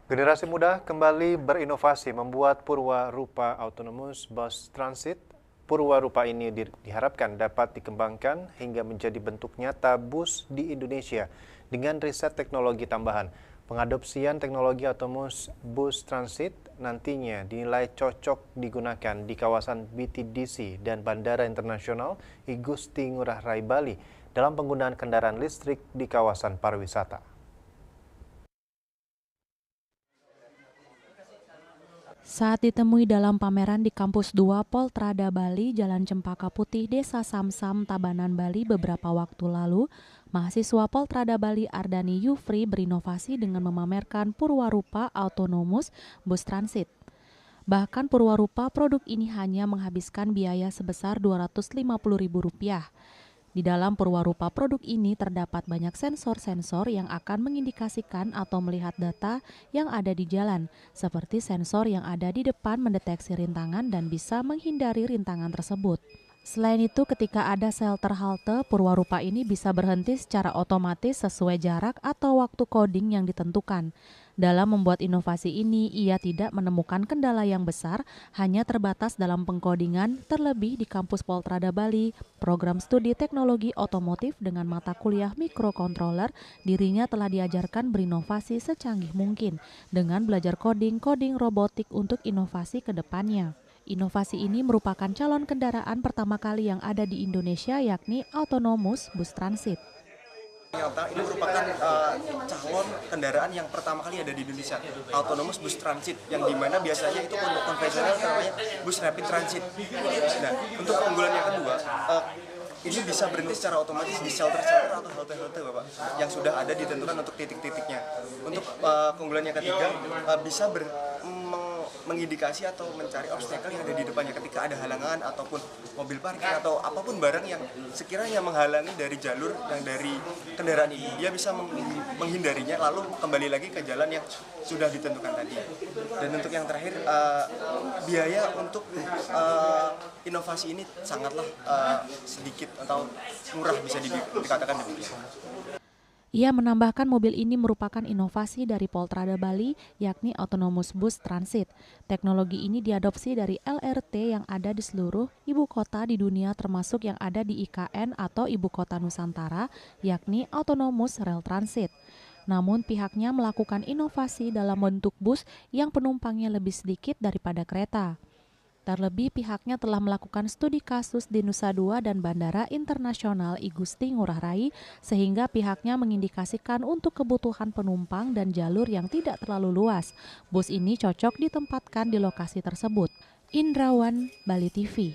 Generasi muda kembali berinovasi membuat Purwarupa Autonomous Bus Transit. Purwarupa ini diharapkan dapat dikembangkan hingga menjadi bentuk nyata bus di Indonesia dengan riset teknologi tambahan. Pengadopsian teknologi Autonomous Bus Transit nantinya dinilai cocok digunakan di kawasan BTDC dan Bandara Internasional I Gusti Ngurah Rai Bali dalam penggunaan kendaraan listrik di kawasan pariwisata. Saat ditemui dalam pameran di Kampus 2 Poltrada Bali, Jalan Cempaka Putih, Desa Samsam, Tabanan, Bali beberapa waktu lalu, mahasiswa Poltrada Bali Ardani Yufri berinovasi dengan memamerkan Purwarupa Autonomous Bus Transit. Bahkan Purwarupa produk ini hanya menghabiskan biaya sebesar Rp250.000. Di dalam Purwarupa produk ini terdapat banyak sensor-sensor yang akan mengindikasikan atau melihat data yang ada di jalan, seperti sensor yang ada di depan mendeteksi rintangan dan bisa menghindari rintangan tersebut. Selain itu, ketika ada shelter halte, Purwarupa ini bisa berhenti secara otomatis sesuai jarak atau waktu coding yang ditentukan. Dalam membuat inovasi ini, ia tidak menemukan kendala yang besar, hanya terbatas dalam pengkodingan, terlebih di kampus Poltrada Bali, program studi teknologi otomotif dengan mata kuliah microcontroller, dirinya telah diajarkan berinovasi secanggih mungkin, dengan belajar coding robotik untuk inovasi ke depannya. Inovasi ini merupakan calon kendaraan pertama kali yang ada di Indonesia, yakni Autonomous Bus Transit. Ini merupakan calon kendaraan yang pertama kali ada di Indonesia, Autonomous Bus Transit, yang dimana biasanya itu untuk konvensional namanya bus rapid transit. Nah, untuk keunggulan yang kedua, ini bisa berhenti secara otomatis di shelter-shelter atau halte-halte, Bapak, yang sudah ada ditentukan untuk titik-titiknya. Untuk keunggulan yang ketiga, bisa mengindikasi atau mencari obstacle yang ada di depannya ketika ada halangan ataupun mobil parkir atau apapun barang yang sekiranya menghalangi dari jalur yang dari kendaraan ini, dia bisa menghindarinya lalu kembali lagi ke jalan yang sudah ditentukan tadi. Dan untuk yang terakhir, biaya untuk inovasi ini sangatlah sedikit atau murah, bisa dikatakan demikian. Ia menambahkan mobil ini merupakan inovasi dari Poltrada Bali, yakni Autonomous Bus Transit. Teknologi ini diadopsi dari LRT yang ada di seluruh ibu kota di dunia, termasuk yang ada di IKN atau Ibu Kota Nusantara, yakni Autonomous Rail Transit. Namun pihaknya melakukan inovasi dalam bentuk bus yang penumpangnya lebih sedikit daripada kereta. Terlebih pihaknya telah melakukan studi kasus di Nusa Dua dan Bandara Internasional I Gusti Ngurah Rai, sehingga pihaknya mengindikasikan untuk kebutuhan penumpang dan jalur yang tidak terlalu luas. Bus ini cocok ditempatkan di lokasi tersebut. Indrawan, Bali TV.